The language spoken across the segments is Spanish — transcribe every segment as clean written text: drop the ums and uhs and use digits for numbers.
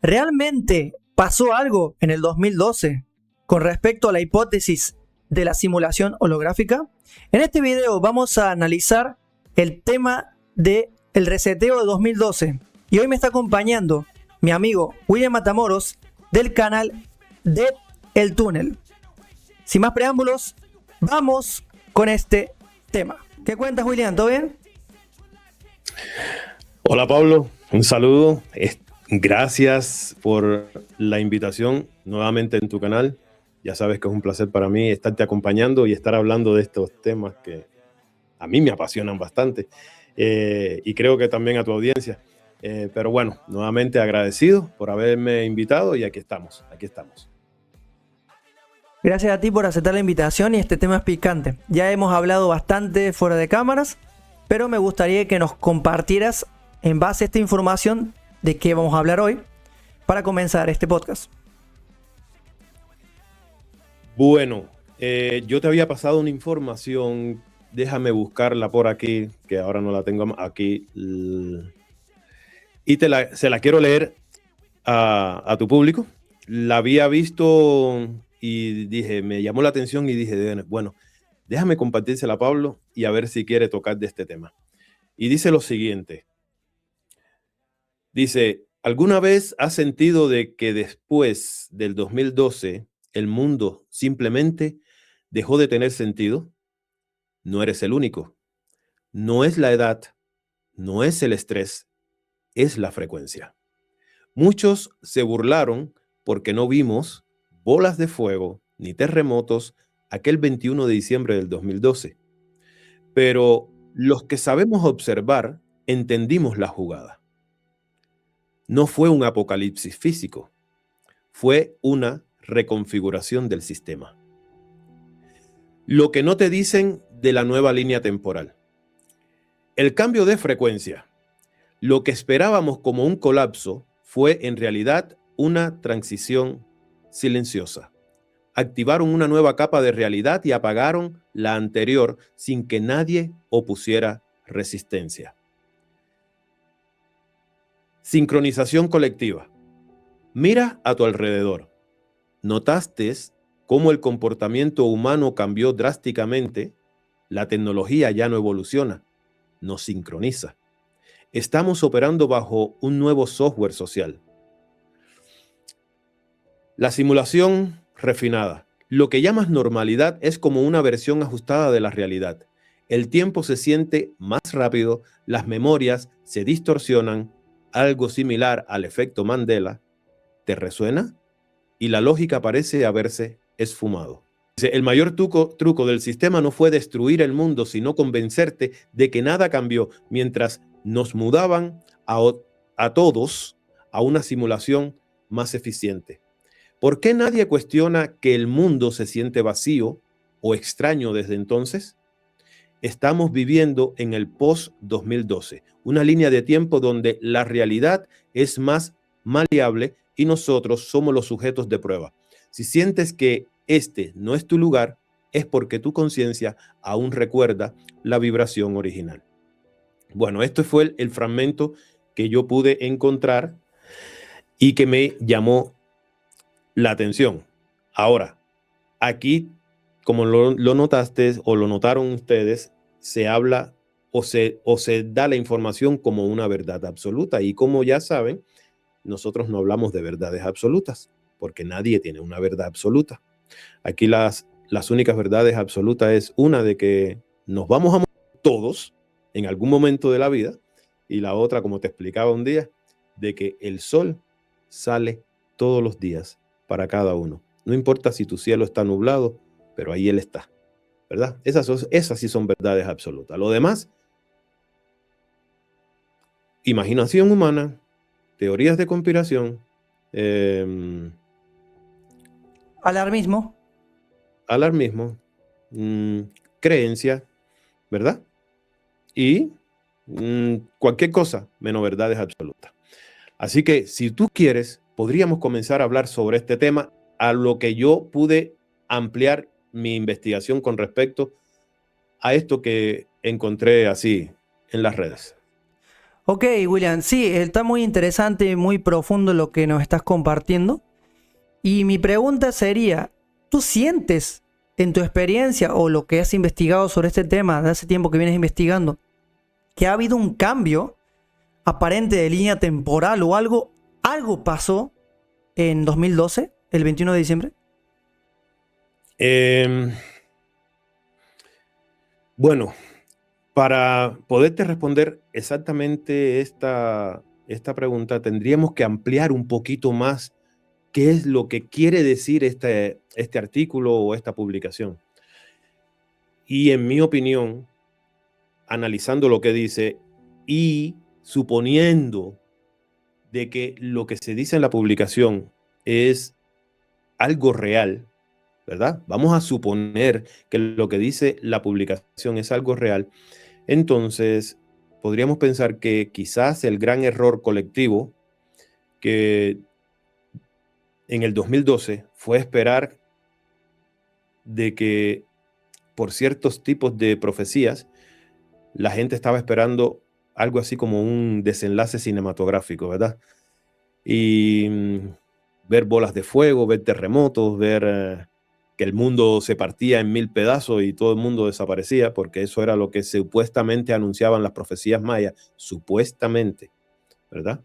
¿Realmente pasó algo en el 2012 con respecto a la hipótesis de la simulación holográfica? En este video vamos a analizar el tema del reseteo de 2012 y hoy me está acompañando mi amigo William Matamoros del canal de El Túnel. Sin más preámbulos, vamos con este tema. ¿Qué cuentas, William? ¿Todo bien? Hola Pablo, un saludo. Gracias por la invitación nuevamente en tu canal. Ya sabes que es un placer para mí estarte acompañando y estar hablando de estos temas que a mí me apasionan bastante y creo que también a tu audiencia. Pero bueno, nuevamente agradecido por haberme invitado y aquí estamos. Gracias a ti por aceptar la invitación y este tema es picante. Ya hemos hablado bastante fuera de cámaras, pero me gustaría que nos compartieras en base a esta información de qué vamos a hablar hoy para comenzar este podcast. Bueno, yo te había pasado una información, déjame buscarla por aquí, que ahora no la tengo aquí, y se la quiero leer a tu público. La había visto y dije, me llamó la atención y dije, bueno, déjame compartírsela a Pablo y a ver si quiere tocar de este tema. Y dice lo siguiente. Dice, ¿alguna vez has sentido de que después del 2012 el mundo simplemente dejó de tener sentido? No eres el único. No es la edad, no es el estrés, es la frecuencia. Muchos se burlaron porque no vimos bolas de fuego ni terremotos aquel 21 de diciembre del 2012. Pero los que sabemos observar entendimos la jugada. No fue un apocalipsis físico, fue una reconfiguración del sistema. Lo que no te dicen de la nueva línea temporal. El cambio de frecuencia. Lo que esperábamos como un colapso fue en realidad una transición silenciosa. Activaron una nueva capa de realidad y apagaron la anterior sin que nadie opusiera resistencia. Sincronización colectiva. Mira a tu alrededor. ¿Notaste cómo el comportamiento humano cambió drásticamente? La tecnología ya no evoluciona, nos sincroniza. Estamos operando bajo un nuevo software social. La simulación refinada. Lo que llamas normalidad es como una versión ajustada de la realidad. El tiempo se siente más rápido, las memorias se distorsionan, algo similar al efecto Mandela. ¿Te resuena? Y la lógica parece haberse esfumado. El mayor truco del sistema no fue destruir el mundo, sino convencerte de que nada cambió mientras nos mudaban a todos a una simulación más eficiente. ¿Por qué nadie cuestiona que el mundo se siente vacío o extraño desde entonces? Estamos viviendo en el post-2012, una línea de tiempo donde la realidad es más maleable y nosotros somos los sujetos de prueba. Si sientes que este no es tu lugar, es porque tu conciencia aún recuerda la vibración original. Bueno, esto fue el fragmento que yo pude encontrar y que me llamó la atención. Ahora, aquí, como lo notaste o lo notaron ustedes, se habla o se da la información como una verdad absoluta. Y como ya saben, nosotros no hablamos de verdades absolutas, porque nadie tiene una verdad absoluta. Aquí las únicas verdades absolutas es una de que nos vamos a morir todos en algún momento de la vida, y la otra, como te explicaba un día, de que el sol sale todos los días para cada uno. No importa si tu cielo está nublado, pero ahí él está, ¿verdad? Esas sí son verdades absolutas. Lo demás, imaginación humana, teorías de conspiración, Alarmismo. alarmismo, creencia, ¿verdad? Y cualquier cosa menos verdades absolutas. Así que si tú quieres, podríamos comenzar a hablar sobre este tema, a lo que yo pude ampliar mi investigación con respecto a esto que encontré así en las redes. Ok, William, sí, está muy interesante, muy profundo lo que nos estás compartiendo. Y mi pregunta sería, ¿tú sientes en tu experiencia o lo que has investigado sobre este tema de hace tiempo que vienes investigando, que ha habido un cambio aparente de línea temporal o algo pasó en 2012, el 21 de diciembre? Bueno, para poderte responder exactamente esta pregunta, tendríamos que ampliar un poquito más qué es lo que quiere decir este artículo o esta publicación. Y en mi opinión, analizando lo que dice y suponiendo de que lo que se dice en la publicación es algo real, ¿verdad? Vamos a suponer que lo que dice la publicación es algo real. Entonces, podríamos pensar que quizás el gran error colectivo que en el 2012 fue esperar de que por ciertos tipos de profecías, la gente estaba esperando algo así como un desenlace cinematográfico, ¿verdad? Y ver bolas de fuego, ver terremotos, ver que el mundo se partía en 1000 pedazos y todo el mundo desaparecía, porque eso era lo que supuestamente anunciaban las profecías mayas, supuestamente, ¿verdad?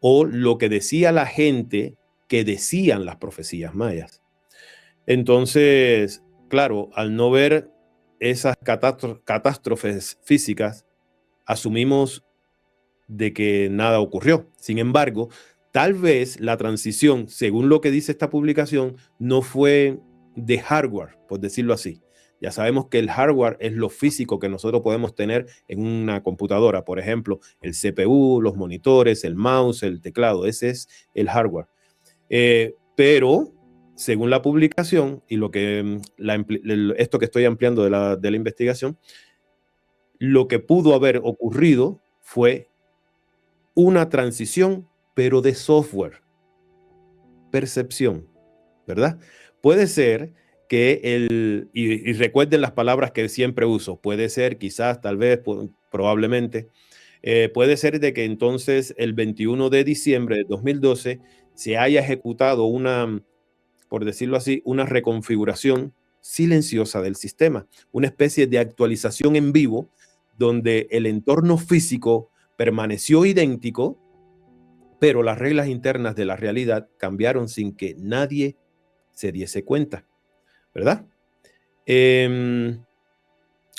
O lo que decía la gente que decían las profecías mayas. Entonces, claro, al no ver esas catástrofes físicas, asumimos de que nada ocurrió. Sin embargo, tal vez la transición, según lo que dice esta publicación, no fue de hardware, por decirlo así. Ya sabemos que el hardware es lo físico que nosotros podemos tener en una computadora. Por ejemplo, el CPU, los monitores, el mouse, el teclado. Ese es el hardware. Pero, según la publicación y lo que esto que estoy ampliando de la investigación, lo que pudo haber ocurrido fue una transición, pero de software, percepción, ¿verdad? Puede ser que y recuerden las palabras que siempre uso, puede ser, quizás, tal vez, probablemente, puede ser de que entonces el 21 de diciembre de 2012 se haya ejecutado por decirlo así, una reconfiguración silenciosa del sistema, una especie de actualización en vivo donde el entorno físico permaneció idéntico, pero las reglas internas de la realidad cambiaron sin que nadie se diese cuenta, ¿verdad?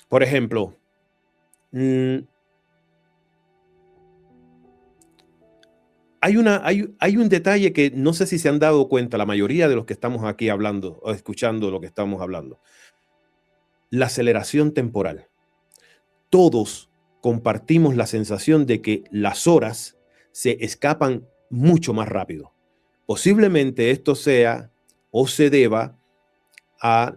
Por ejemplo, hay un detalle que no sé si se han dado cuenta la mayoría de los que estamos aquí hablando o escuchando lo que estamos hablando. La aceleración temporal. Todos compartimos la sensación de que las horas se escapan mucho más rápido. Posiblemente esto sea o se deba a...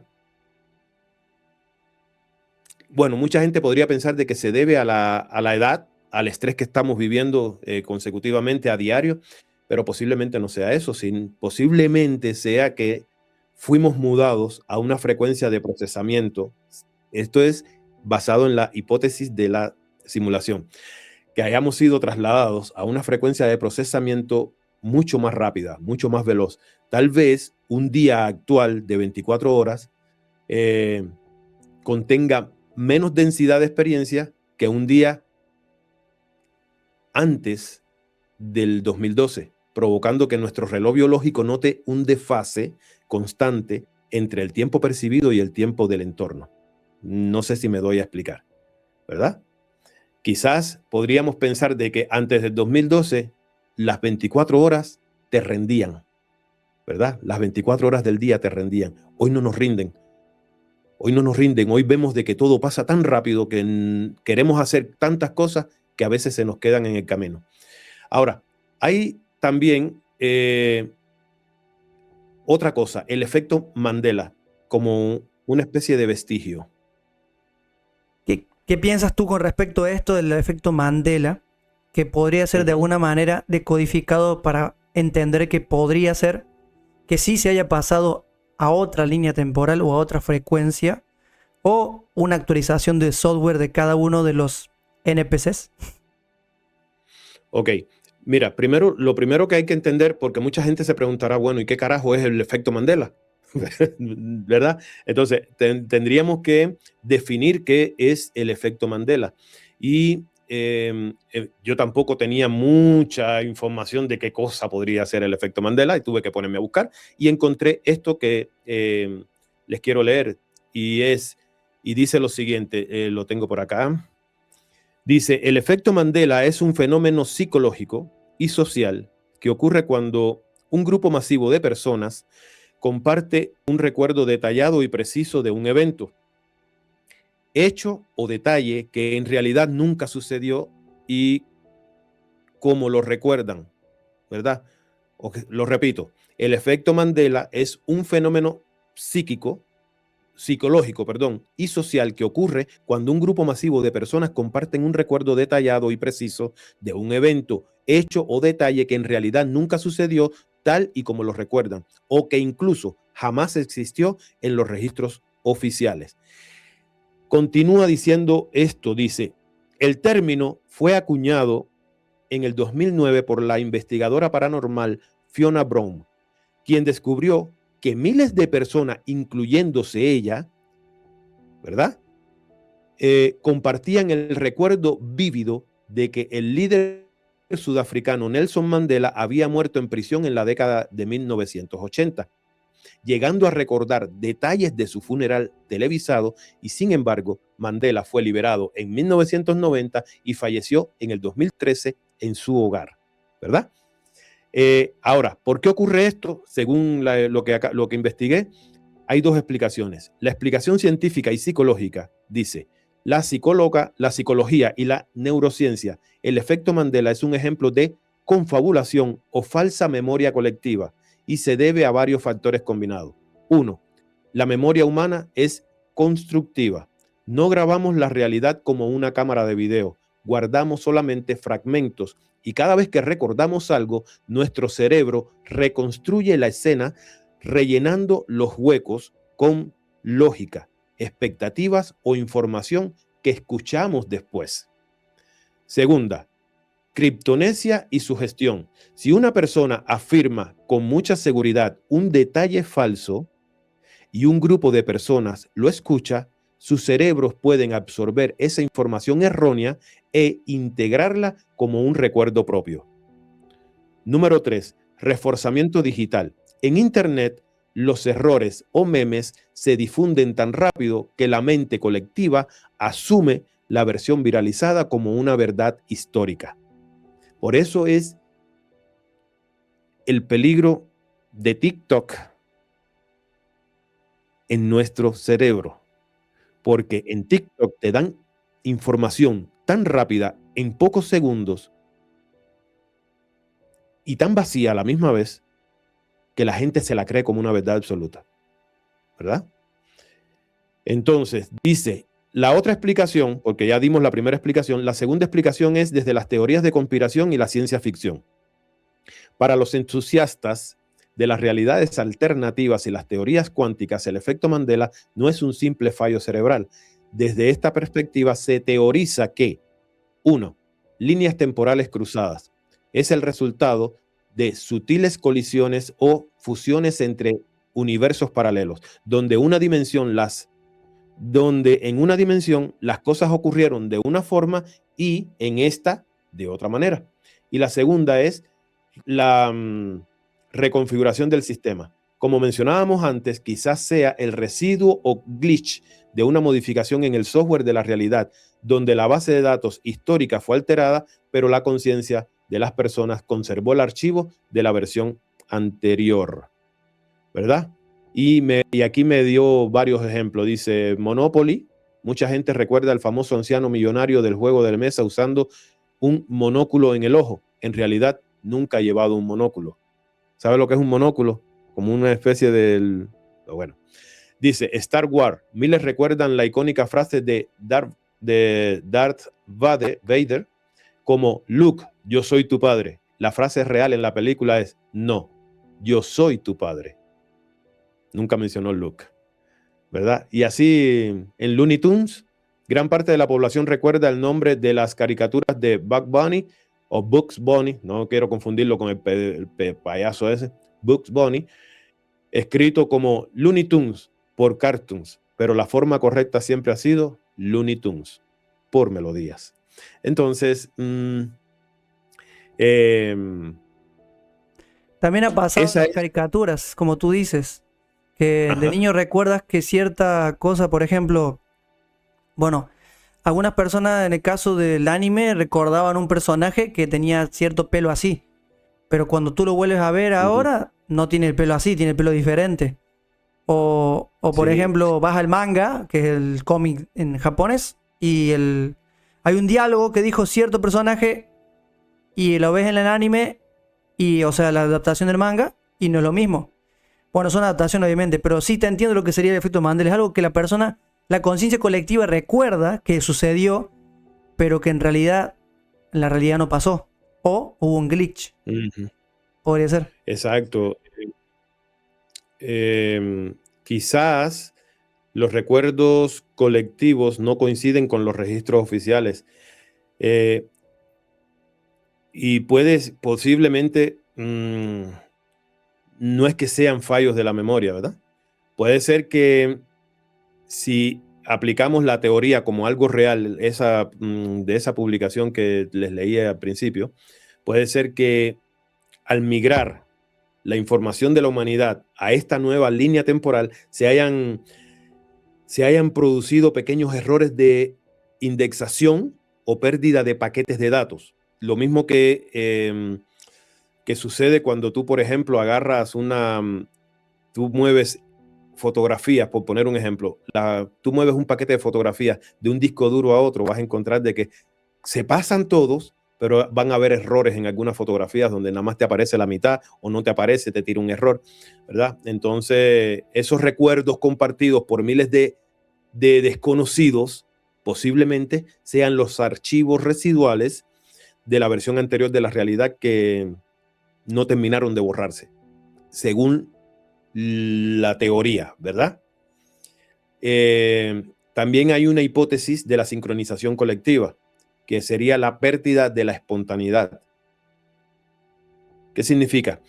Bueno, mucha gente podría pensar de que se debe a la edad, al estrés que estamos viviendo consecutivamente a diario, pero posiblemente no sea eso, posiblemente sea que fuimos mudados a una frecuencia de procesamiento. Esto es basado en la hipótesis de la simulación, que hayamos sido trasladados a una frecuencia de procesamiento mucho más rápida, mucho más veloz. Tal vez un día actual de 24 horas contenga menos densidad de experiencia que un día antes del 2012, provocando que nuestro reloj biológico note un desfase constante entre el tiempo percibido y el tiempo del entorno. No sé si me doy a explicar, ¿verdad? Quizás podríamos pensar de que antes del 2012 las 24 horas te rendían, ¿verdad? Las 24 horas del día te rendían. Hoy no nos rinden. Hoy no nos rinden. Hoy vemos de que todo pasa tan rápido que queremos hacer tantas cosas que a veces se nos quedan en el camino. Ahora, hay también otra cosa, el efecto Mandela, como una especie de vestigio. ¿Qué piensas tú con respecto a esto del efecto Mandela? Que podría ser de alguna manera decodificado para entender que podría ser que sí se haya pasado a otra línea temporal o a otra frecuencia, o una actualización de software de cada uno de los NPCs. Ok, mira, lo primero que hay que entender, porque mucha gente se preguntará, bueno, ¿y qué carajo es el efecto Mandela? ¿Verdad? Entonces, tendríamos que definir qué es el efecto Mandela. Y yo tampoco tenía mucha información de qué cosa podría ser el efecto Mandela y tuve que ponerme a buscar y encontré esto que les quiero leer y dice lo siguiente, lo tengo por acá. Dice, el efecto Mandela es un fenómeno psicológico y social que ocurre cuando un grupo masivo de personas comparte un recuerdo detallado y preciso de un evento, hecho o detalle que en realidad nunca sucedió y como lo recuerdan, ¿verdad? Lo repito, el efecto Mandela es un fenómeno psicológico, y social que ocurre cuando un grupo masivo de personas comparten un recuerdo detallado y preciso de un evento, hecho o detalle que en realidad nunca sucedió tal y como lo recuerdan, o que incluso jamás existió en los registros oficiales. Continúa diciendo esto, dice, el término fue acuñado en el 2009 por la investigadora paranormal Fiona Brown, quien descubrió que miles de personas, incluyéndose ella, ¿verdad? Compartían el recuerdo vívido de que el líder sudafricano Nelson Mandela había muerto en prisión en la década de 1980, llegando a recordar detalles de su funeral televisado y sin embargo Mandela fue liberado en 1990 y falleció en el 2013 en su hogar, ¿verdad? Ahora, ¿por qué ocurre esto? Según lo que investigué, hay dos explicaciones. La explicación científica y psicológica dice, la psicología y la neurociencia, el efecto Mandela es un ejemplo de confabulación o falsa memoria colectiva y se debe a varios factores combinados. Uno, la memoria humana es constructiva. No grabamos la realidad como una cámara de video, guardamos solamente fragmentos y cada vez que recordamos algo, nuestro cerebro reconstruye la escena rellenando los huecos con lógica, expectativas o información que escuchamos después. Segunda, criptonesia y sugestión. Si una persona afirma con mucha seguridad un detalle falso y un grupo de personas lo escucha, sus cerebros pueden absorber esa información errónea e integrarla como un recuerdo propio. Número 3. Reforzamiento digital. En Internet, los errores o memes se difunden tan rápido que la mente colectiva asume la versión viralizada como una verdad histórica. Por eso es el peligro de TikTok en nuestro cerebro, porque en TikTok te dan información tan rápida en pocos segundos y tan vacía a la misma vez que la gente se la cree como una verdad absoluta, ¿verdad? Entonces, dice, la otra explicación, porque ya dimos la primera explicación, la segunda explicación es desde las teorías de conspiración y la ciencia ficción. Para los entusiastas de las realidades alternativas y las teorías cuánticas, el efecto Mandela no es un simple fallo cerebral. Desde esta perspectiva se teoriza que, 1. Líneas temporales cruzadas. Es el resultado de sutiles colisiones o fusiones entre universos paralelos, donde en una dimensión las cosas ocurrieron de una forma y en esta de otra manera. Y la segunda es la reconfiguración del sistema. Como mencionábamos antes, quizás sea el residuo o glitch de una modificación en el software de la realidad, donde la base de datos histórica fue alterada, pero la conciencia de las personas conservó el archivo de la versión anterior, ¿verdad? Y aquí me dio varios ejemplos. Dice Monopoly. Mucha gente recuerda al famoso anciano millonario del juego de mesa usando un monóculo en el ojo. En realidad, nunca ha llevado un monóculo. ¿Sabe lo que es un monóculo? Como una especie del... Bueno. Dice Star Wars. Miles recuerdan la icónica frase de Darth Vader como Luke, yo soy tu padre. La frase real en la película es no, yo soy tu padre. Nunca mencionó Luke, ¿verdad? Y así en Looney Tunes, gran parte de la población recuerda el nombre de las caricaturas de Bugs Bunny o Bugs Bunny, no quiero confundirlo con payaso ese, Bugs Bunny, escrito como Looney Tunes por Cartoons, pero la forma correcta siempre ha sido Looney Tunes por melodías. Entonces, También ha pasado en esa las es, caricaturas, como tú dices, que de ajá, niño recuerdas que cierta cosa, por ejemplo, bueno, algunas personas en el caso del anime recordaban un personaje que tenía cierto pelo así, pero cuando tú lo vuelves a ver ujú, ahora, no tiene el pelo así, tiene el pelo diferente. O por sí, ejemplo, vas al manga, que es el cómic en japonés, y hay un diálogo que dijo cierto personaje y lo ves en el anime, y o sea, la adaptación del manga, y no es lo mismo. Bueno, son adaptaciones obviamente, pero sí te entiendo lo que sería el efecto Mandela. Es algo que la persona, la conciencia colectiva recuerda que sucedió, pero que en la realidad no pasó. O hubo un glitch, ujú, podría ser. exacto. Em, Quizás los recuerdos colectivos no coinciden con los registros oficiales. eh, y posiblemente, no es que sean fallos de la memoria, ¿verdad? Puede ser que si aplicamos la teoría como algo real, de esa publicación que les leí al principio, puede ser que al migrar la información de la humanidad a esta nueva línea temporal se hayan producido pequeños errores de indexación o pérdida de paquetes de datos. Lo mismo que sucede cuando tú, por ejemplo, tú mueves fotografías, por poner un ejemplo, tú mueves un paquete de fotografías de un disco duro a otro, vas a encontrar de que se pasan todos, pero van a haber errores en algunas fotografías donde nada más te aparece la mitad o no te aparece, te tira un error, ¿verdad? Entonces, esos recuerdos compartidos por miles de desconocidos posiblemente sean los archivos residuales de la versión anterior de la realidad que no terminaron de borrarse, según la teoría, ¿verdad? También hay una hipótesis de la sincronización colectiva, que sería la pérdida de la espontaneidad. ¿Qué significa?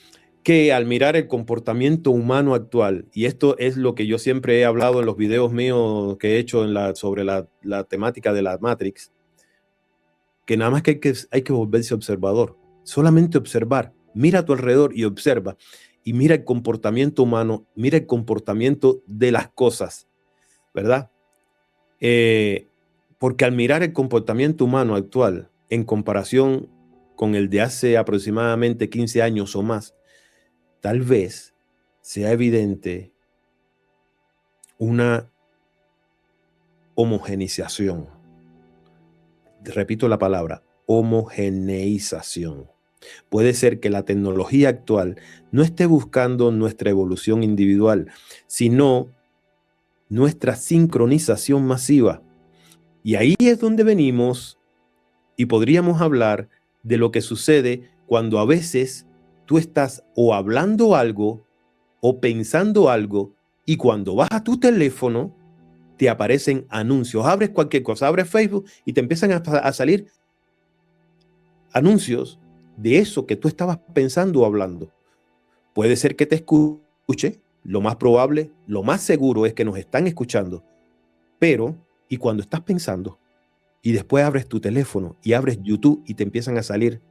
Que al mirar el comportamiento humano actual, y esto es lo que yo siempre he hablado en los videos míos que he hecho sobre la temática de la Matrix, que nada más que hay que volverse observador, solamente observar, mira a tu alrededor y observa, y mira el comportamiento humano, mira el comportamiento de las cosas, ¿verdad? Porque al mirar el comportamiento humano actual en comparación con el de hace aproximadamente 15 años o más, tal vez sea evidente una homogeneización. Repito la palabra, homogeneización. Puede ser que la tecnología actual no esté buscando nuestra evolución individual, sino nuestra sincronización masiva. Y ahí es donde venimos y podríamos hablar de lo que sucede cuando a veces tú estás o hablando algo o pensando algo y cuando vas a tu teléfono te aparecen anuncios. Abres cualquier cosa, abres Facebook y te empiezan a salir anuncios de eso que tú estabas pensando o hablando. Puede ser que te escuche, lo más probable, lo más seguro es que nos están escuchando, pero ¿y cuando estás pensando? Y después abres tu teléfono y abres YouTube y te empiezan a salir,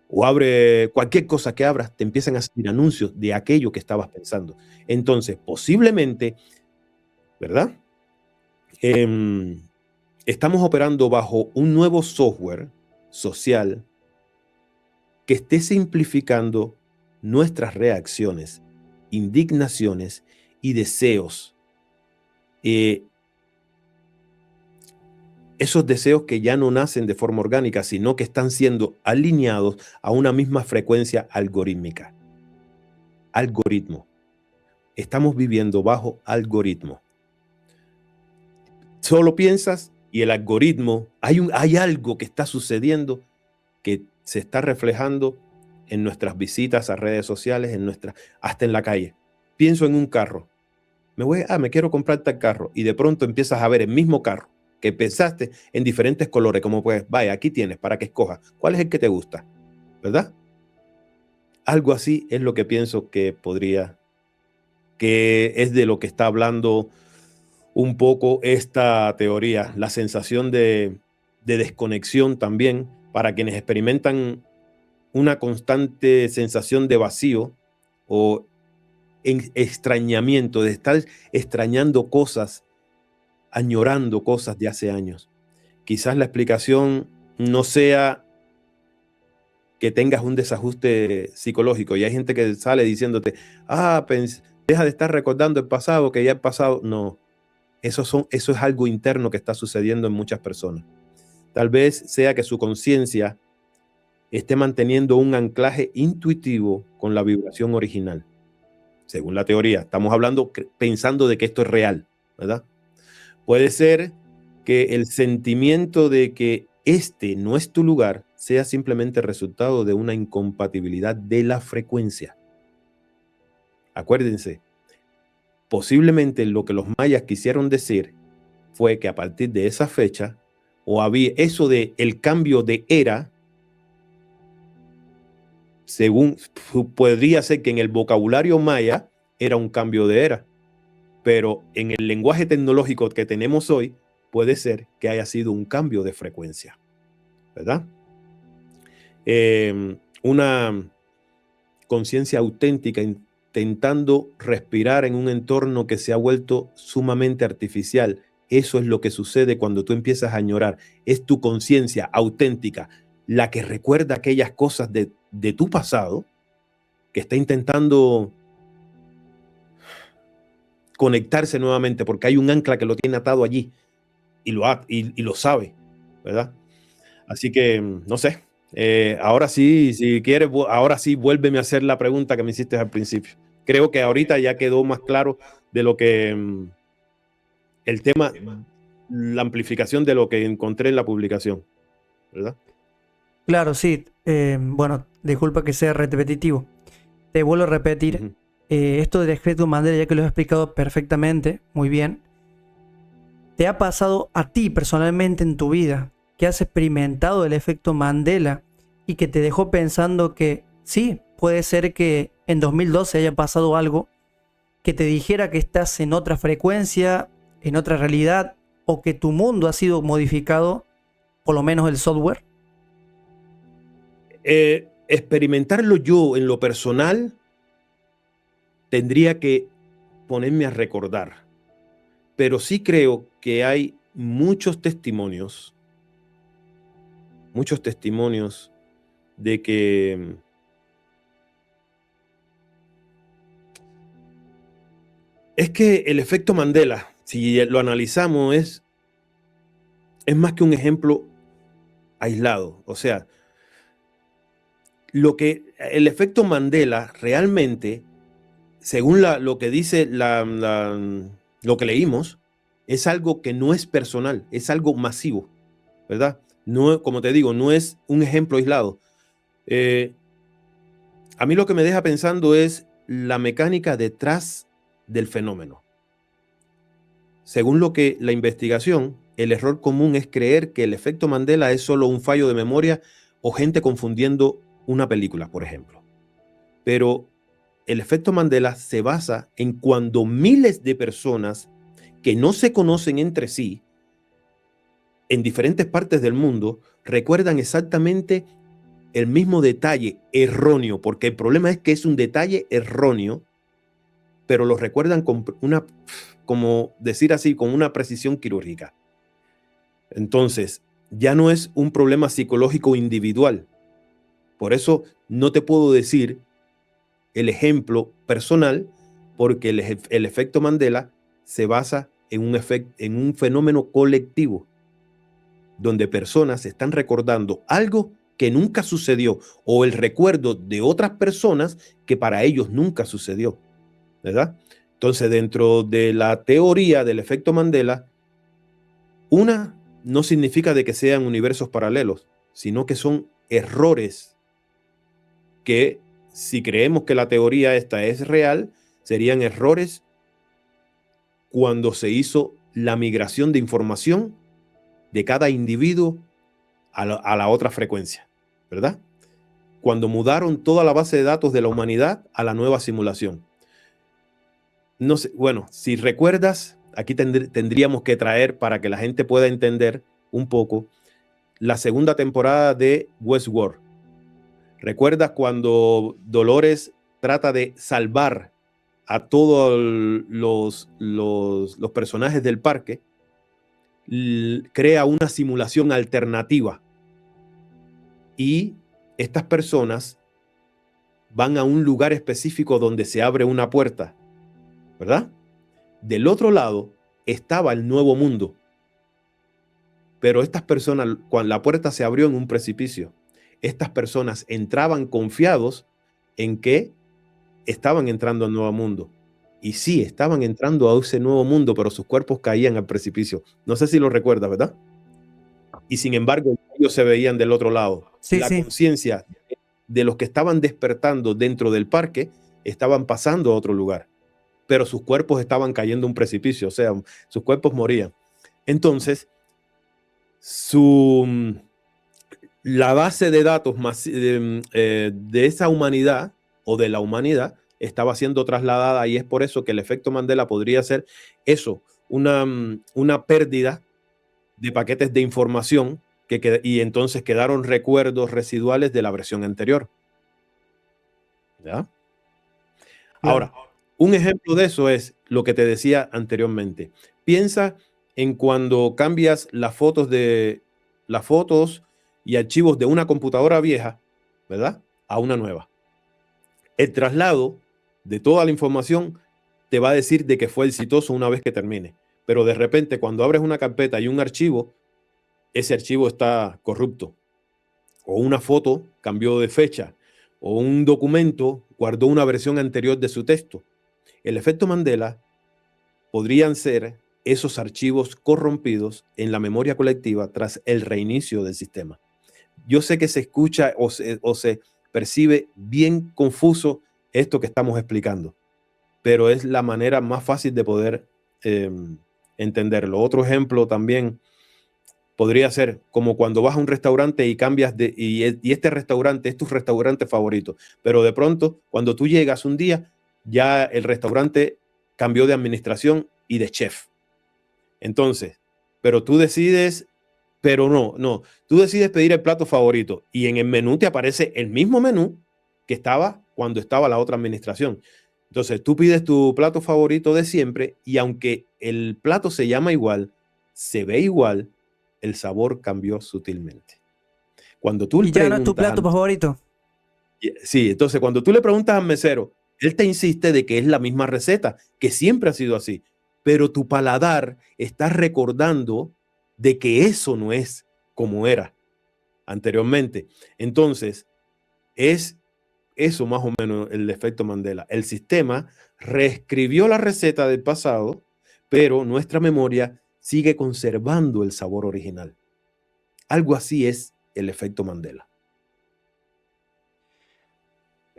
o abre cualquier cosa que abras, te empiezan a salir anuncios de aquello que estabas pensando. Entonces, posiblemente, ¿verdad? Estamos operando bajo un nuevo software social que esté simplificando nuestras reacciones, indignaciones y deseos. Esos deseos que ya no nacen de forma orgánica, sino que están siendo alineados a una misma frecuencia algorítmica. Algoritmo. Estamos viviendo bajo algoritmo. Solo piensas y el algoritmo, hay algo que está sucediendo que se está reflejando en nuestras visitas a redes sociales, hasta en la calle. Pienso en un carro. Me quiero comprar tal carro y de pronto empiezas a ver el mismo carro que pensaste en diferentes colores, como pues, vaya, aquí tienes para que escojas. ¿Cuál es el que te gusta? ¿Verdad? Algo así es lo que pienso que que es de lo que está hablando un poco esta teoría, la sensación de desconexión también para quienes experimentan una constante sensación de vacío o extrañamiento, de estar extrañando cosas, añorando cosas de hace años. Quizás la explicación no sea que tengas un desajuste psicológico, y hay gente que sale diciéndote, deja de estar recordando el pasado, que ya el pasado. No, eso es algo interno que está sucediendo en muchas personas. Tal vez sea que su conciencia esté manteniendo un anclaje intuitivo con la vibración original. Según la teoría, estamos hablando pensando de que esto es real, ¿verdad? Puede ser que el sentimiento de que este no es tu lugar sea simplemente resultado de una incompatibilidad de la frecuencia. Acuérdense, posiblemente lo que los mayas quisieron decir fue que a partir de esa fecha, o había eso de el cambio de era, según podría ser que en el vocabulario maya era un cambio de era, pero en el lenguaje tecnológico que tenemos hoy puede ser que haya sido un cambio de frecuencia, ¿verdad? Una conciencia auténtica intentando respirar en un entorno que se ha vuelto sumamente artificial. Eso es lo que sucede cuando tú empiezas a añorar. Es tu conciencia auténtica la que recuerda aquellas cosas de tu pasado, que está intentando conectarse nuevamente porque hay un ancla que lo tiene atado allí y lo sabe, ¿verdad? Así que, no sé, ahora sí, si quieres, ahora sí, vuélveme a hacer la pregunta que me hiciste al principio. Creo que ahorita ya quedó más claro de lo que el tema, la amplificación de lo que encontré en la publicación, ¿verdad? Claro, sí. Bueno, disculpa que sea repetitivo. Te vuelvo a repetir. Esto del efecto Mandela, ya que lo he explicado perfectamente, muy bien. ¿Te ha pasado a ti personalmente en tu vida que has experimentado el efecto Mandela y que te dejó pensando que sí, puede ser que en 2012 haya pasado algo que te dijera que estás en otra frecuencia, en otra realidad, o que tu mundo ha sido modificado, por lo menos el software? Experimentarlo yo en lo personal, tendría que ponerme a recordar, pero sí creo que hay muchos testimonios de que es que el efecto Mandela, si lo analizamos, es más que un ejemplo aislado. O sea, el efecto Mandela realmente, según lo que dice lo que leímos, es algo que no es personal, es algo masivo, ¿verdad? No, como te digo, no es un ejemplo aislado. A mí lo que me deja pensando es la mecánica detrás del fenómeno. Según la investigación, el error común es creer que el efecto Mandela es solo un fallo de memoria o gente confundiendo una película, por ejemplo. Pero el efecto Mandela se basa en cuando miles de personas que no se conocen entre sí, en diferentes partes del mundo, recuerdan exactamente el mismo detalle erróneo, porque el problema es que es un detalle erróneo, pero lo recuerdan con como decir así, con una precisión quirúrgica. Entonces, ya no es un problema psicológico individual. Por eso no te puedo decir el ejemplo personal, porque el efecto Mandela se basa en un fenómeno colectivo, donde personas están recordando algo que nunca sucedió, o el recuerdo de otras personas que para ellos nunca sucedió, ¿verdad? Entonces, dentro de la teoría del efecto Mandela, una no significa de que sean universos paralelos, sino que son errores que, si creemos que la teoría esta es real, serían errores cuando se hizo la migración de información de cada individuo a la otra frecuencia, ¿verdad? Cuando mudaron toda la base de datos de la humanidad a la nueva simulación. No sé, bueno, si recuerdas, aquí tendríamos que traer, para que la gente pueda entender un poco, la segunda temporada de Westworld. ¿Recuerdas cuando Dolores trata de salvar a todos los personajes del parque? Crea una simulación alternativa y estas personas van a un lugar específico donde se abre una puerta, ¿verdad? Del otro lado estaba el nuevo mundo, pero estas personas, cuando la puerta se abrió en un precipicio, estas personas entraban confiados en que estaban entrando al nuevo mundo. Y sí, estaban entrando a ese nuevo mundo, pero sus cuerpos caían al precipicio. No sé si lo recuerdas, ¿verdad? Y sin embargo, ellos se veían del otro lado. Sí, la sí. conciencia de los que estaban despertando dentro del parque estaban pasando a otro lugar, pero sus cuerpos estaban cayendo a un precipicio, o sea, sus cuerpos morían. Entonces, la base de datos de esa humanidad o de la humanidad estaba siendo trasladada, y es por eso que el efecto Mandela podría ser eso, una pérdida de paquetes de información y entonces quedaron recuerdos residuales de la versión anterior. ¿Ya? Ahora, un ejemplo de eso es lo que te decía anteriormente. Piensa en cuando cambias las fotos y archivos de una computadora vieja, ¿verdad?, a una nueva. El traslado de toda la información te va a decir de que fue exitoso una vez que termine. Pero de repente, cuando abres una carpeta y un archivo, ese archivo está corrupto. O una foto cambió de fecha. O un documento guardó una versión anterior de su texto. El efecto Mandela podrían ser esos archivos corrompidos en la memoria colectiva tras el reinicio del sistema. Yo sé que se escucha o se percibe bien confuso esto que estamos explicando, pero es la manera más fácil de poder entenderlo. Otro ejemplo también podría ser como cuando vas a un restaurante y cambias y este restaurante es tu restaurante favorito, pero de pronto cuando tú llegas un día ya el restaurante cambió de administración y de chef. Entonces, pero tú decides, tú decides pedir el plato favorito y en el menú te aparece el mismo menú que estaba cuando estaba la otra administración. Entonces tú pides tu plato favorito de siempre y aunque el plato se llama igual, se ve igual, el sabor cambió sutilmente. Cuando tú ¿Y ya no es tu plato favorito? Sí, entonces cuando tú le preguntas al mesero, él te insiste de que es la misma receta, que siempre ha sido así, pero tu paladar está recordando de que eso no es como era anteriormente. Entonces, es eso más o menos el efecto Mandela. El sistema reescribió la receta del pasado, pero nuestra memoria sigue conservando el sabor original. Algo así es el efecto Mandela.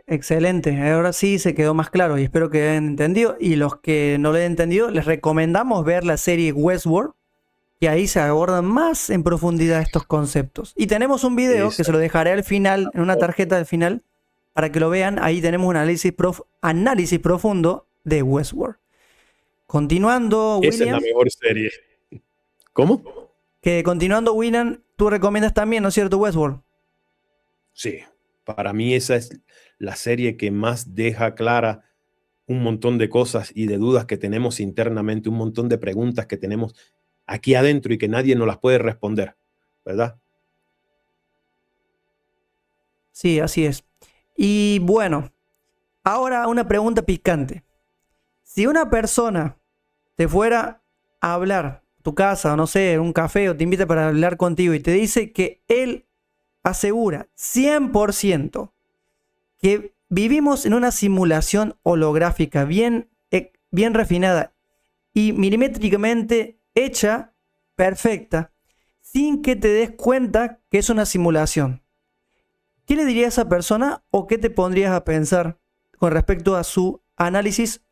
Excelente, ahora sí se quedó más claro y espero que hayan entendido. Y los que no lo hayan entendido, les recomendamos ver la serie Westworld, que ahí se abordan más en profundidad estos conceptos. Y tenemos un video que se lo dejaré al final, en una tarjeta al final, para que lo vean. Ahí tenemos un análisis profundo de Westworld. Continuando, William. Esa es la mejor serie. ¿Cómo? Que continuando, William, tú recomiendas también, ¿no es cierto, Westworld? Sí, para mí esa es la serie que más deja clara un montón de cosas y de dudas que tenemos internamente, un montón de preguntas que tenemos aquí adentro y que nadie nos las puede responder, ¿verdad? Sí, así es. Y bueno, ahora una pregunta picante. Si una persona te fuera a hablar a tu casa, o no sé, un café, o te invita para hablar contigo y te dice que él asegura 100% que vivimos en una simulación holográfica bien refinada y milimétricamente hecha, perfecta, sin que te des cuenta que es una simulación, ¿qué le dirías a esa persona o qué te pondrías a pensar con respecto a su análisis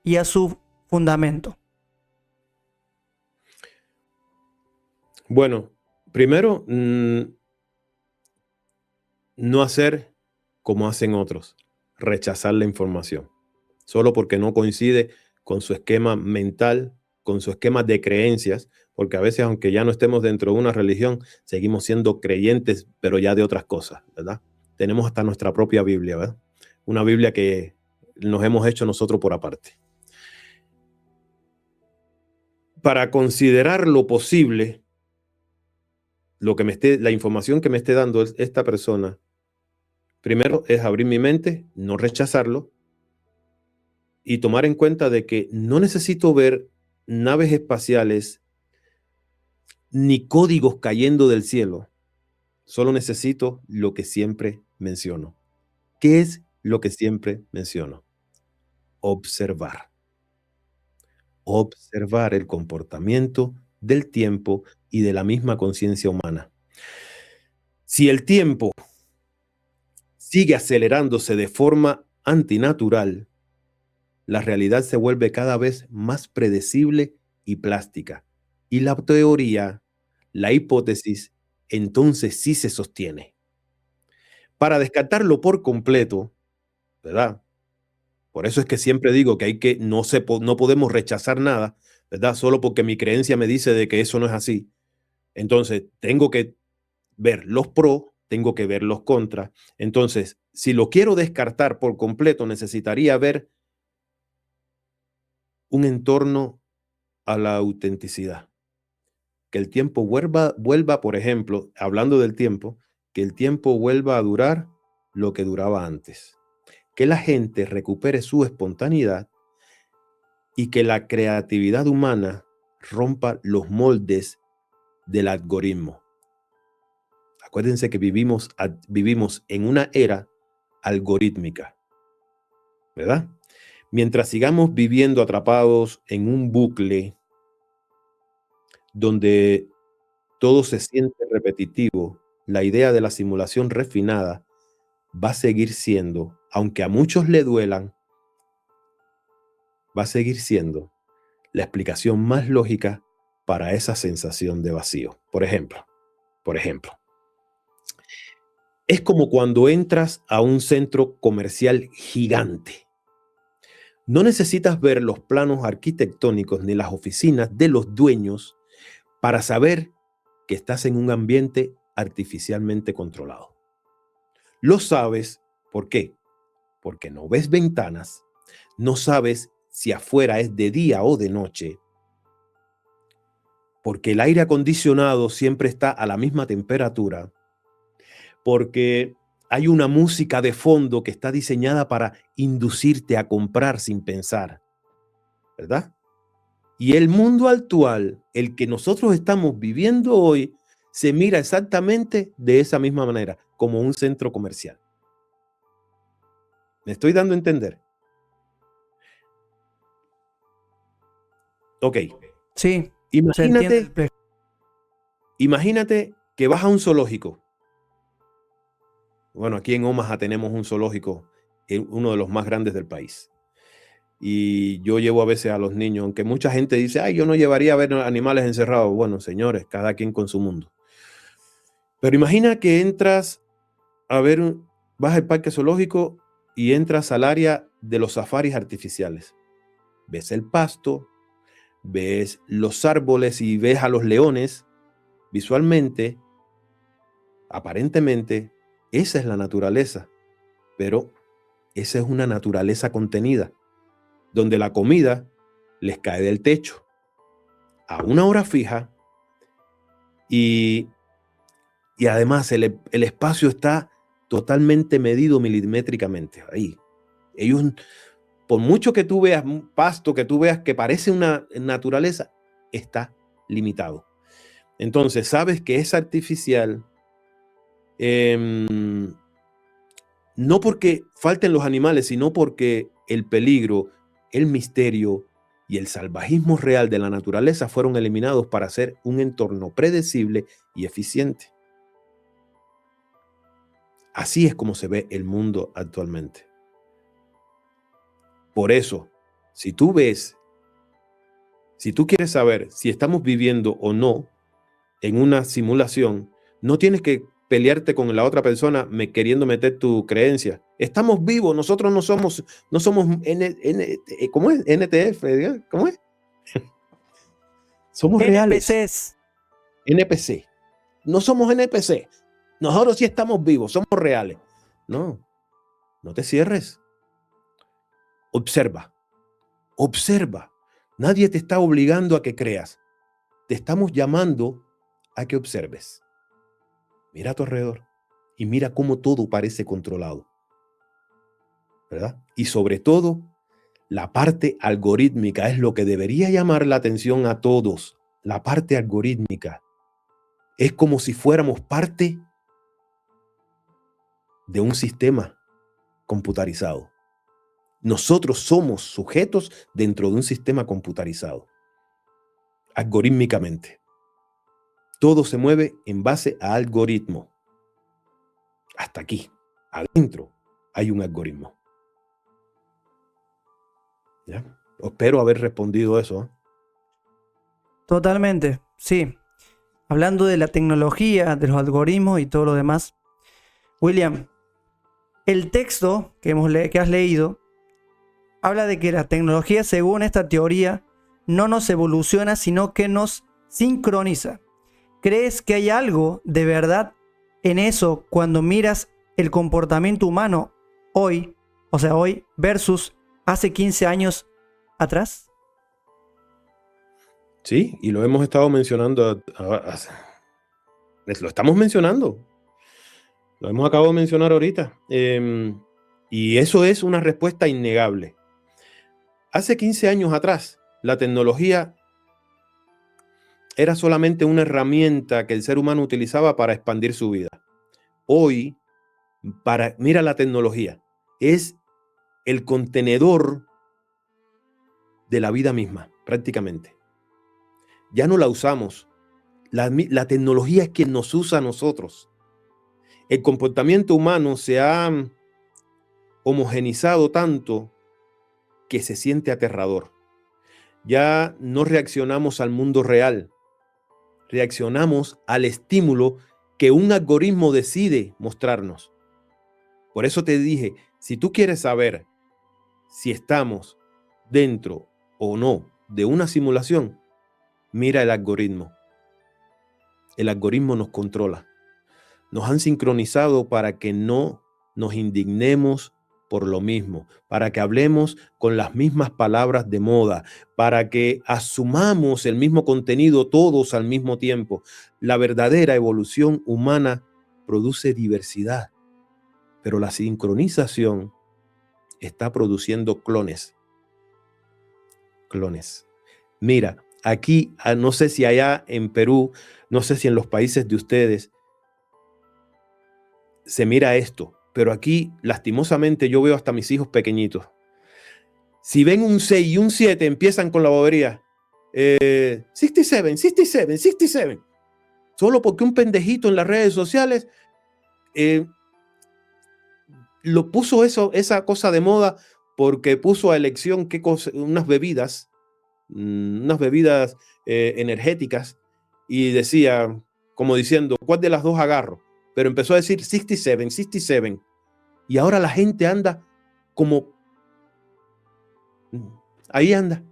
y a su fundamento? Bueno, primero, no hacer como hacen otros, rechazar la información, solo porque no coincide con su esquema mental, con su esquema de creencias, porque a veces, aunque ya no estemos dentro de una religión, seguimos siendo creyentes, pero ya de otras cosas, ¿verdad? Tenemos hasta nuestra propia Biblia, ¿verdad? Una Biblia que nos hemos hecho nosotros por aparte. Para considerar lo posible, la información que me esté dando esta persona, primero es abrir mi mente, no rechazarlo, y tomar en cuenta de que no necesito ver naves espaciales ni códigos cayendo del cielo. Solo necesito lo que siempre menciono. ¿Qué es lo que siempre menciono? Observar. Observar el comportamiento del tiempo y de la misma conciencia humana. Si el tiempo sigue acelerándose de forma antinatural, la realidad se vuelve cada vez más predecible y plástica. Y la teoría, la hipótesis, entonces sí se sostiene. Para descartarlo por completo, ¿verdad? Por eso es que siempre digo que no podemos rechazar nada, ¿verdad? Solo porque mi creencia me dice de que eso no es así. Entonces, tengo que ver los pros, tengo que ver los contras. Entonces, si lo quiero descartar por completo, necesitaría ver un entorno a la autenticidad. Que el tiempo vuelva, por ejemplo, hablando del tiempo, que el tiempo vuelva a durar lo que duraba antes. Que la gente recupere su espontaneidad y que la creatividad humana rompa los moldes del algoritmo. Acuérdense que vivimos en una era algorítmica, ¿verdad? Mientras sigamos viviendo atrapados en un bucle donde todo se siente repetitivo, la idea de la simulación refinada va a seguir siendo, aunque a muchos le duelan, va a seguir siendo la explicación más lógica para esa sensación de vacío. Por ejemplo, es como cuando entras a un centro comercial gigante. No necesitas ver los planos arquitectónicos ni las oficinas de los dueños para saber que estás en un ambiente artificialmente controlado. Lo sabes, ¿por qué? Porque no ves ventanas, no sabes si afuera es de día o de noche, porque el aire acondicionado siempre está a la misma temperatura, porque hay una música de fondo que está diseñada para inducirte a comprar sin pensar, ¿verdad? Y el mundo actual, el que nosotros estamos viviendo hoy, se mira exactamente de esa misma manera, como un centro comercial. ¿Me estoy dando a entender? Ok. Sí, se entiende. Imagínate que vas a un zoológico. Bueno, aquí en Omaha tenemos un zoológico, uno de los más grandes del país. Y yo llevo a veces a los niños, aunque mucha gente dice, ay, yo no llevaría a ver animales encerrados. Bueno, señores, cada quien con su mundo. Pero imagina que entras a ver, vas al parque zoológico y entras al área de los safaris artificiales. Ves el pasto, ves los árboles y ves a los leones. Visualmente, aparentemente, esa es la naturaleza, pero esa es una naturaleza contenida, donde la comida les cae del techo a una hora fija y además el espacio está totalmente medido milimétricamente. Ahí, ellos, por mucho que tú veas un pasto, que tú veas que parece una naturaleza, está limitado. Entonces, sabes que es artificial, no porque falten los animales, sino porque el peligro, el misterio y el salvajismo real de la naturaleza fueron eliminados para hacer un entorno predecible y eficiente. Así es como se ve el mundo actualmente. Por eso, si tú quieres saber si estamos viviendo o no en una simulación, no tienes que pelearte con la otra persona queriendo meter tu creencia. Estamos vivos, nosotros no somos ¿cómo es? NTF, ¿diga? ¿Cómo es? Somos reales. NPCs. NPC. No somos NPC. Nosotros sí estamos vivos, somos reales. No te cierres. Observa. Nadie te está obligando a que creas. Te estamos llamando a que observes. Mira a tu alrededor y mira cómo todo parece controlado, ¿verdad? Y sobre todo, la parte algorítmica es lo que debería llamar la atención a todos. La parte algorítmica es como si fuéramos parte de un sistema computarizado. Nosotros somos sujetos dentro de un sistema computarizado, algorítmicamente. Todo se mueve en base a algoritmo. Hasta aquí, adentro, hay un algoritmo. ¿Ya? Espero haber respondido eso. Totalmente, sí. Hablando de la tecnología, de los algoritmos y todo lo demás. William, el texto que has leído habla de que la tecnología, según esta teoría, no nos evoluciona, sino que nos sincroniza. ¿Crees que hay algo de verdad en eso cuando miras el comportamiento humano hoy, o sea, hoy versus hace 15 años atrás? Sí, y lo hemos estado mencionando. Lo estamos mencionando. Lo hemos acabado de mencionar ahorita. Y eso es una respuesta innegable. Hace 15 años atrás, la tecnología era solamente una herramienta que el ser humano utilizaba para expandir su vida. Hoy, mira la tecnología, es el contenedor de la vida misma, prácticamente. Ya no la usamos. La tecnología es quien nos usa a nosotros. El comportamiento humano se ha homogenizado tanto que se siente aterrador. Ya no reaccionamos al mundo real. Reaccionamos al estímulo que un algoritmo decide mostrarnos. Por eso te dije, si tú quieres saber si estamos dentro o no de una simulación, mira el algoritmo. El algoritmo nos controla. Nos han sincronizado para que no nos indignemos por lo mismo, para que hablemos con las mismas palabras de moda, para que asumamos el mismo contenido todos al mismo tiempo. La verdadera evolución humana produce diversidad, pero la sincronización está produciendo clones. Clones. Mira, aquí, no sé si allá en Perú, no sé si en los países de ustedes se mira esto, pero aquí, lastimosamente, yo veo hasta mis hijos pequeñitos. Si ven un 6 y un 7, empiezan con la bobería. 67, 67, 67. Solo porque un pendejito en las redes sociales lo puso esa cosa de moda porque puso a elección unas bebidas energéticas y decía, como diciendo, ¿cuál de las dos agarro? Pero empezó a decir 67, 67. Y ahora la gente anda como... Ahí anda,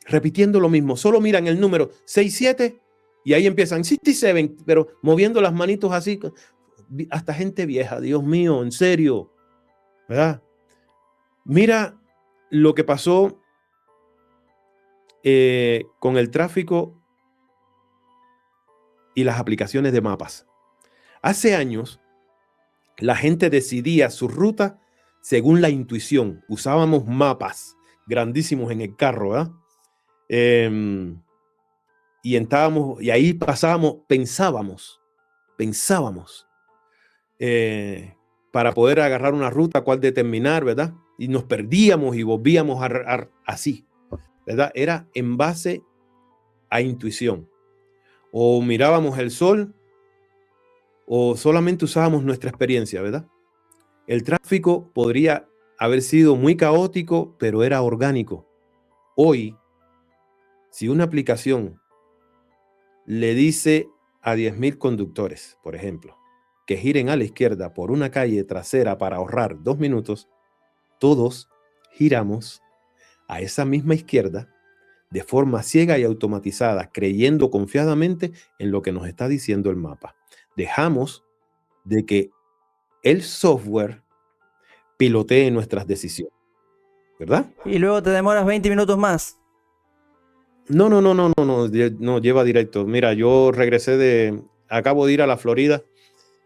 repitiendo lo mismo. Solo miran el número 67 y ahí empiezan 67, pero moviendo las manitos así. Hasta gente vieja, Dios mío, en serio, ¿verdad? Mira lo que pasó con el tráfico y las aplicaciones de mapas. Hace años, la gente decidía su ruta según la intuición. Usábamos mapas grandísimos en el carro, ¿verdad? Y ahí pensábamos para poder agarrar una ruta, cuál determinar, ¿verdad? Y nos perdíamos y volvíamos así, ¿verdad? Era en base a intuición. O mirábamos el sol o solamente usábamos nuestra experiencia, ¿verdad? El tráfico podría haber sido muy caótico, pero era orgánico. Hoy, si una aplicación le dice a 10.000 conductores, por ejemplo, que giren a la izquierda por una calle trasera para ahorrar 2 minutos, todos giramos a esa misma izquierda de forma ciega y automatizada, creyendo confiadamente en lo que nos está diciendo el mapa. Dejamos de que el software pilotee nuestras decisiones, ¿verdad? Y luego te demoras 20 minutos más. No, lleva directo. Mira, yo acabo de ir a la Florida.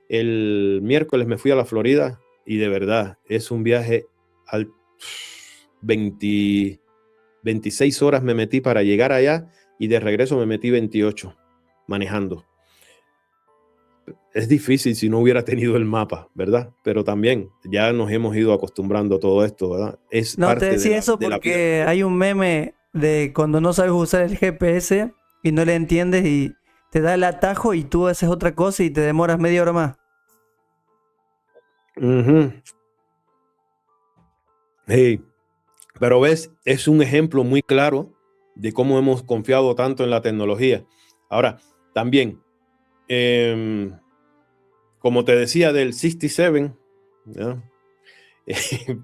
El miércoles me fui a la Florida y de verdad es un viaje al 26 horas me metí para llegar allá y de regreso me metí 28 manejando. Es difícil si no hubiera tenido el mapa, ¿verdad? Pero también ya nos hemos ido acostumbrando a todo esto, ¿verdad? Es No, parte te decía eso de la porque hay un meme de cuando no sabes usar el GPS y no le entiendes y te da el atajo y tú haces otra cosa y te demoras media hora más. Hey, pero ves, es un ejemplo muy claro de cómo hemos confiado tanto en la tecnología. Ahora, también, como te decía del 67, ¿no?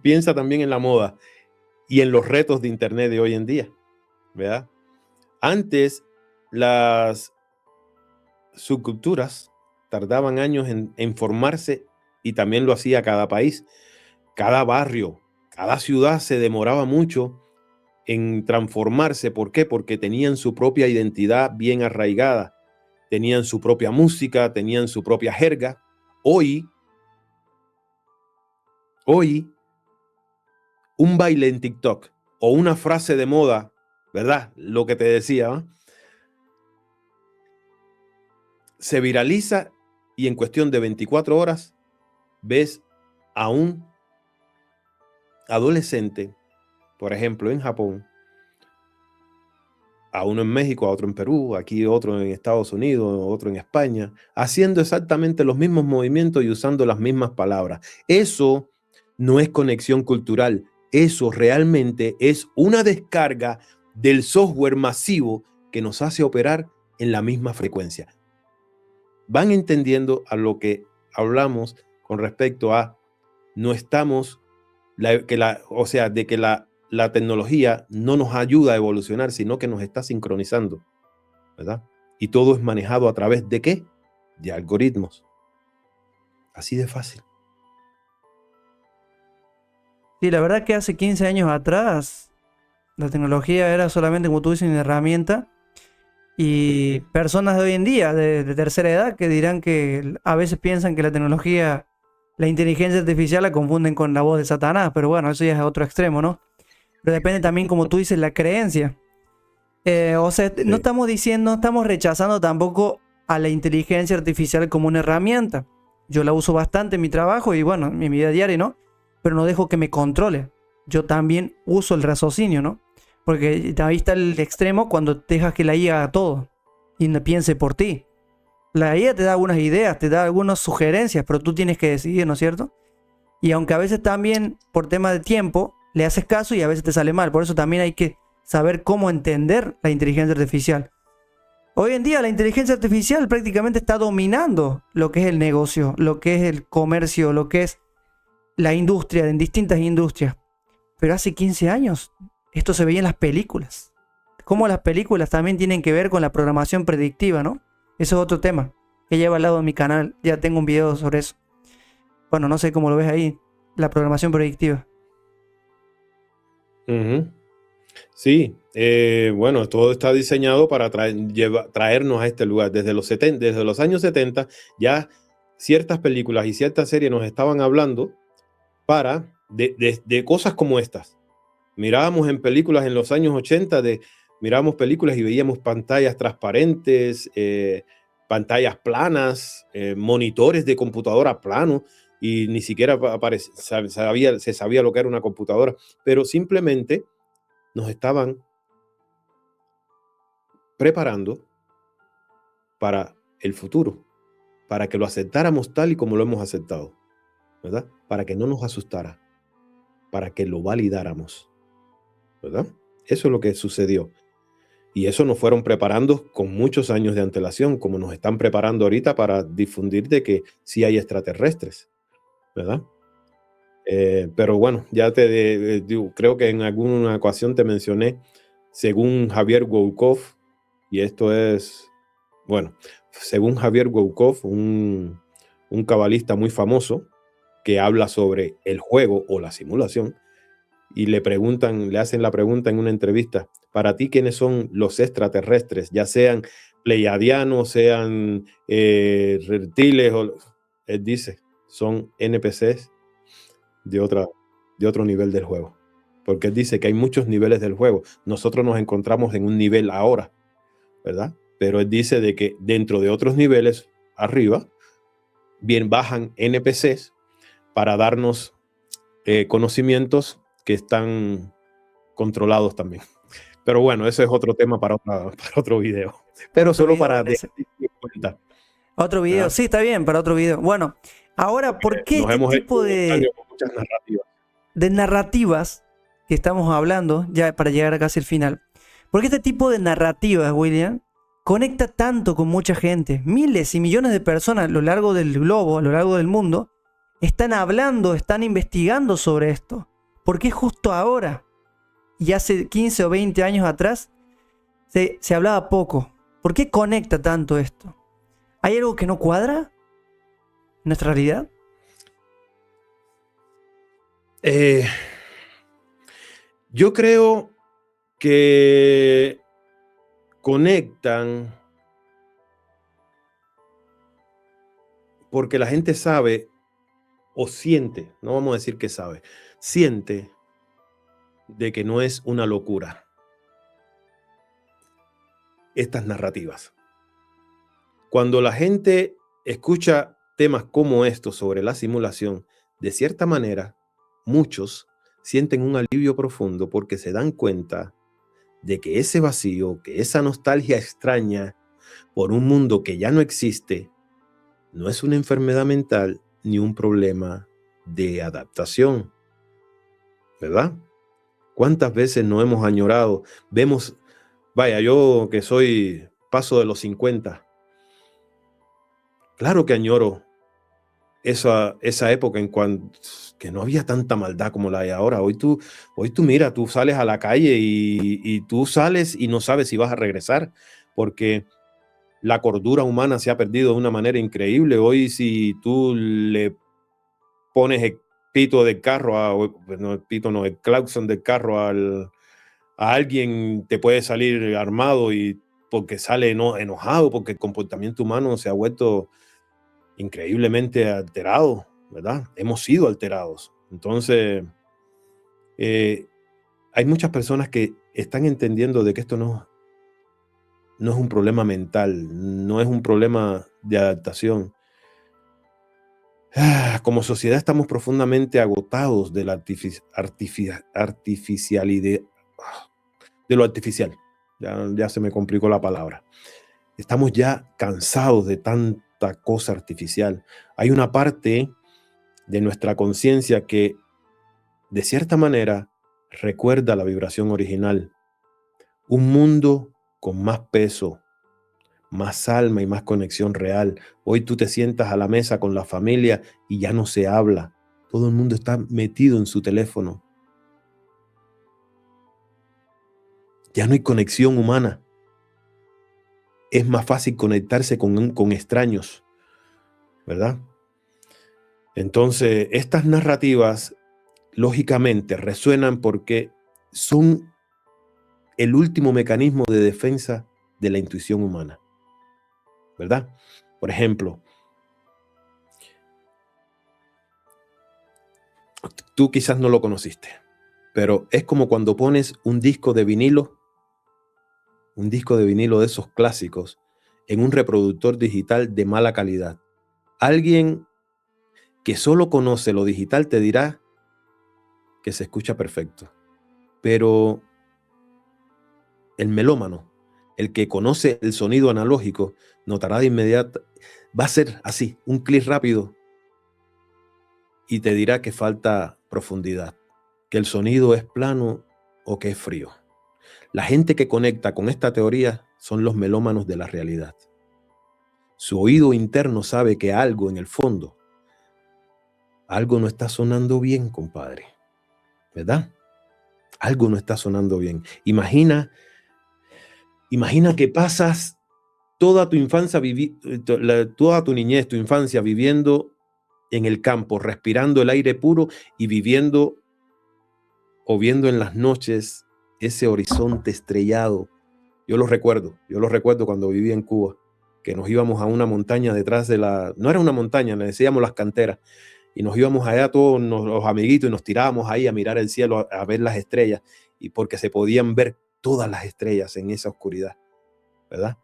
Piensa también en la moda y en los retos de Internet de hoy en día, ¿verdad? Antes, las subculturas tardaban años en formarse y también lo hacía cada país, cada barrio, cada ciudad se demoraba mucho en transformarse. ¿Por qué? Porque tenían su propia identidad bien arraigada, tenían su propia música, tenían su propia jerga. Hoy, un baile en TikTok o una frase de moda, ¿verdad? Lo que te decía, ¿no? Se viraliza y en cuestión de 24 horas ves a un adolescente, por ejemplo, en Japón, a uno en México, a otro en Perú, aquí otro en Estados Unidos, otro en España, haciendo exactamente los mismos movimientos y usando las mismas palabras. Eso no es conexión cultural, eso realmente es una descarga del software masivo que nos hace operar en la misma frecuencia. Van entendiendo a lo que hablamos con respecto a no estamos, de que la tecnología no nos ayuda a evolucionar, sino que nos está sincronizando, ¿verdad? Y todo es manejado a través de ¿qué? De algoritmos. Así de fácil. Sí, la verdad que hace 15 años atrás la tecnología era solamente, como tú dices, una herramienta. Y personas de hoy en día, de tercera edad, que dirán que a veces piensan que la tecnología, la inteligencia artificial la confunden con la voz de Satanás, pero bueno, eso ya es otro extremo, ¿no? Pero depende también, como tú dices, la creencia. No estamos diciendo, no estamos rechazando tampoco a la inteligencia artificial como una herramienta. Yo la uso bastante en mi trabajo y bueno, en mi vida diaria, ¿no? Pero no dejo que me controle. Yo también uso el raciocinio, ¿no? Porque ahí está el extremo cuando dejas que la IA haga todo y no piense por ti. La IA te da algunas ideas, te da algunas sugerencias, pero tú tienes que decidir, ¿no es cierto? Y aunque a veces también por tema de tiempo le haces caso y a veces te sale mal. Por eso también hay que saber cómo entender la inteligencia artificial. Hoy en día la inteligencia artificial prácticamente está dominando lo que es el negocio, lo que es el comercio, lo que es la industria, en distintas industrias. Pero hace 15 años esto se veía en las películas. Cómo las películas también tienen que ver con la programación predictiva, ¿no? Eso es otro tema que lleva al lado de mi canal. Ya tengo un video sobre eso. Bueno, no sé cómo lo ves ahí. La programación predictiva. Sí, bueno, todo está diseñado para traernos a este lugar. Desde los años 70 ya ciertas películas y ciertas series nos estaban hablando de cosas como estas. Mirábamos en películas en los años 80, mirábamos películas y veíamos pantallas transparentes, pantallas planas, monitores de computadora plano, y ni siquiera se sabía lo que era una computadora, pero simplemente nos estaban preparando para el futuro, para que lo aceptáramos tal y como lo hemos aceptado, ¿verdad? Para que no nos asustara, para que lo validáramos, ¿verdad? Eso es lo que sucedió. Y eso nos fueron preparando con muchos años de antelación, como nos están preparando ahorita para difundir de que sí hay extraterrestres, ¿verdad? Pero bueno, ya creo que en alguna ocasión te mencioné, según Javier Goukov, y esto es, bueno, según Javier Goukov, un cabalista muy famoso que habla sobre el juego o la simulación, y le hacen la pregunta en una entrevista, para ti, ¿quiénes son los extraterrestres? Ya sean pleiadianos, sean reptiles, él dice, son NPCs de otro nivel del juego. Porque él dice que hay muchos niveles del juego. Nosotros nos encontramos en un nivel ahora, ¿verdad? Pero él dice de que dentro de otros niveles arriba, bien bajan NPCs para darnos conocimientos que están controlados también. Pero bueno, eso es otro tema para otro video. Pero solo para dejar en cuenta. Otro video, sí, está bien, para otro video. Bueno, ahora, ¿por qué este tipo de narrativas que estamos hablando, ya para llegar a casi el final? ¿Por qué este tipo de narrativas, William, conecta tanto con mucha gente? Miles y millones de personas a lo largo del globo, a lo largo del mundo, están hablando, están investigando sobre esto. ¿Por qué justo ahora? Y hace 15 o 20 años atrás se hablaba poco. ¿Por qué conecta tanto esto? ¿Hay algo que no cuadra en nuestra realidad? Yo creo que conectan porque la gente sabe o siente, no vamos a decir que sabe, siente de que no es una locura estas narrativas. Cuando la gente escucha temas como estos sobre la simulación, de cierta manera, muchos sienten un alivio profundo porque se dan cuenta de que ese vacío, que esa nostalgia extraña por un mundo que ya no existe, no es una enfermedad mental ni un problema de adaptación, ¿verdad? ¿Cuántas veces no hemos añorado? Vemos, vaya, yo que paso de los 50, claro que añoro esa época que no había tanta maldad como la hay ahora. Hoy tú mira, tú sales a la calle y tú sales y no sabes si vas a regresar, porque la cordura humana se ha perdido de una manera increíble. Hoy si tú le pones el pito del carro, el claxon del carro a alguien, te puede salir armado y porque sale enojado, porque el comportamiento humano se ha vuelto increíblemente alterado, ¿verdad? Hemos sido alterados. Entonces, hay muchas personas que están entendiendo de que esto no es un problema mental, no es un problema de adaptación. Como sociedad estamos profundamente agotados de la artificialidad, de lo artificial. Ya se me complicó la palabra. Estamos ya cansados de tanta cosa artificial. Hay una parte de nuestra conciencia que, de cierta manera, recuerda la vibración original. Un mundo con más peso, más alma y más conexión real. Hoy tú te sientas a la mesa con la familia y ya no se habla. Todo el mundo está metido en su teléfono. Ya no hay conexión humana. Es más fácil conectarse con extraños, ¿verdad? Entonces, estas narrativas, lógicamente, resuenan porque son el último mecanismo de defensa de la intuición humana, ¿verdad? Por ejemplo, tú quizás no lo conociste, pero es como cuando pones un disco de vinilo de esos clásicos, en un reproductor digital de mala calidad. Alguien que solo conoce lo digital te dirá que se escucha perfecto, pero el melómano, el que conoce el sonido analógico, notará de inmediato, va a ser así, un clic rápido, y te dirá que falta profundidad, que el sonido es plano o que es frío. La gente que conecta con esta teoría son los melómanos de la realidad. Su oído interno sabe que algo en el fondo, algo no está sonando bien, compadre, ¿verdad? Algo no está sonando bien. Imagina que pasas toda tu infancia, toda tu niñez, tu infancia viviendo en el campo, respirando el aire puro y viviendo o viendo en las noches ese horizonte estrellado. Yo lo recuerdo cuando vivía en Cuba, que nos íbamos a una montaña detrás de no era una montaña, le decíamos las canteras, y nos íbamos allá todos los amiguitos y nos tirábamos ahí a mirar el cielo, a ver las estrellas, y porque se podían ver todas las estrellas en esa oscuridad, ¿verdad?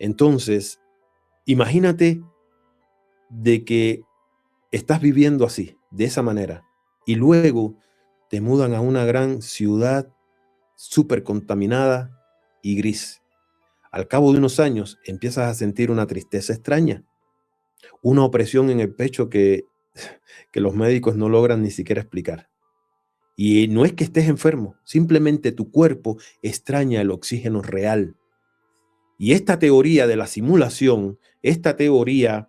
Entonces, imagínate de que estás viviendo así, de esa manera, y luego te mudan a una gran ciudad súper contaminada y gris. Al cabo de unos años empiezas a sentir una tristeza extraña, una opresión en el pecho que los médicos no logran ni siquiera explicar. Y no es que estés enfermo, simplemente tu cuerpo extraña el oxígeno real. Y esta teoría de la simulación, esta teoría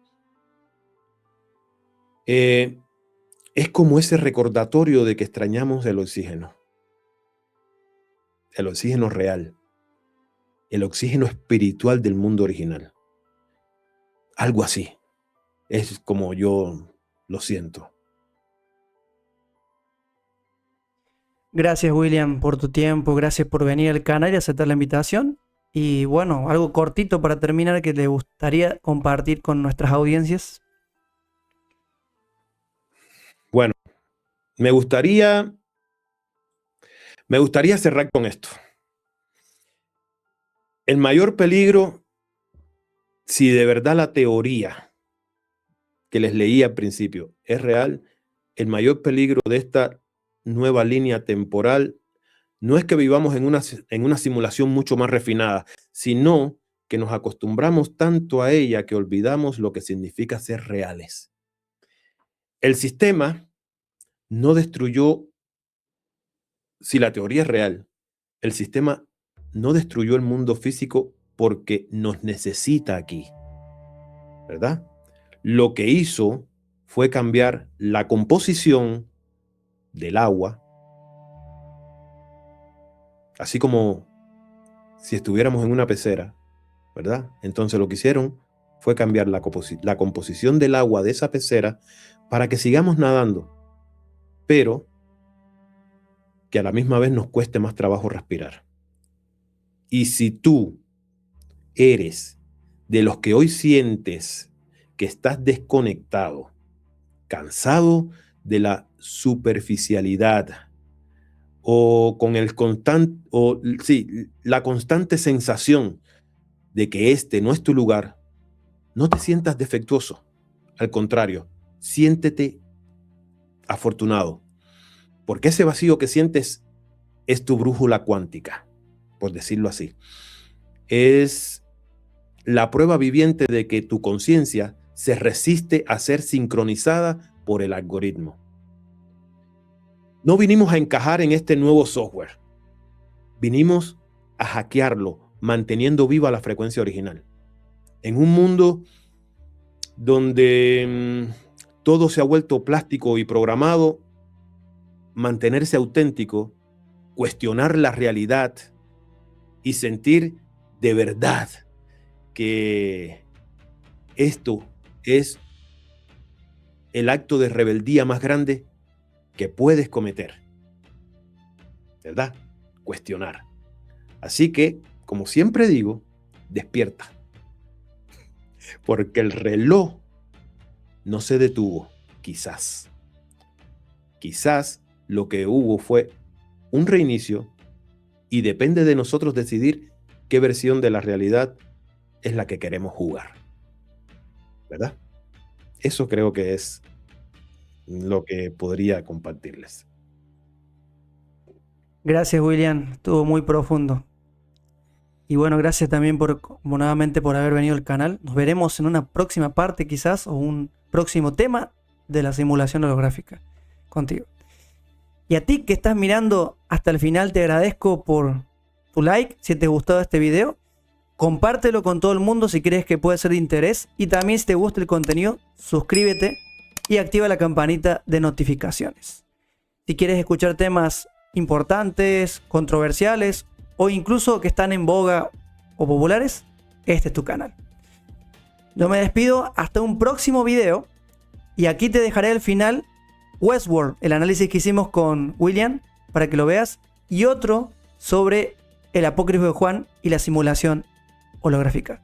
es como ese recordatorio de que extrañamos el oxígeno real, el oxígeno espiritual del mundo original. Algo así es como yo lo siento. Gracias, William, por tu tiempo, gracias por venir al canal y aceptar la invitación. Y bueno, algo cortito para terminar que le gustaría compartir con nuestras audiencias. Bueno, me gustaría cerrar con esto. El mayor peligro, si de verdad la teoría que les leí al principio es real, el mayor peligro de esta nueva línea temporal no es que vivamos en una simulación mucho más refinada, sino que nos acostumbramos tanto a ella que olvidamos lo que significa ser reales. El sistema no destruyó, si la teoría es real, el sistema no destruyó el mundo físico porque nos necesita aquí, ¿verdad? Lo que hizo fue cambiar la composición del agua, así como si estuviéramos en una pecera, ¿verdad? Entonces lo que hicieron fue cambiar la composición del agua de esa pecera para que sigamos nadando, pero que a la misma vez nos cueste más trabajo respirar. Y si tú eres de los que hoy sientes que estás desconectado, cansado de la superficialidad o con la constante sensación de que este no es tu lugar, no te sientas defectuoso. Al contrario, siéntete afortunado, porque ese vacío que sientes es tu brújula cuántica, por decirlo así. Es la prueba viviente de que tu conciencia se resiste a ser sincronizada por el algoritmo. No vinimos a encajar en este nuevo software. Vinimos a hackearlo, manteniendo viva la frecuencia original. En un mundo donde todo se ha vuelto plástico y programado, mantenerse auténtico, cuestionar la realidad y sentir de verdad que esto es el acto de rebeldía más grande que puedes cometer, ¿verdad? Cuestionar. Así que, como siempre digo, despierta, porque el reloj no se detuvo, quizás. Quizás lo que hubo fue un reinicio y depende de nosotros decidir qué versión de la realidad es la que queremos jugar, ¿verdad? Eso creo que es lo que podría compartirles. Gracias, William, estuvo muy profundo. Y bueno, gracias también nuevamente por haber venido al canal. Nos veremos en una próxima parte quizás o un próximo tema de la simulación holográfica contigo. Y a ti que estás mirando hasta el final te agradezco por tu like si te gustó este video. Compártelo con todo el mundo si crees que puede ser de interés. Y también si te gusta el contenido, suscríbete y activa la campanita de notificaciones. Si quieres escuchar temas importantes, controversiales o incluso que están en boga o populares, este es tu canal. Yo me despido hasta un próximo video y aquí te dejaré al final Westworld, el análisis que hicimos con William para que lo veas, y otro sobre el apócrifo de Juan y la simulación holográfica.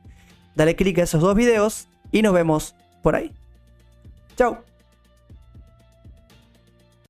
Dale click a esos dos videos y nos vemos por ahí. Chao.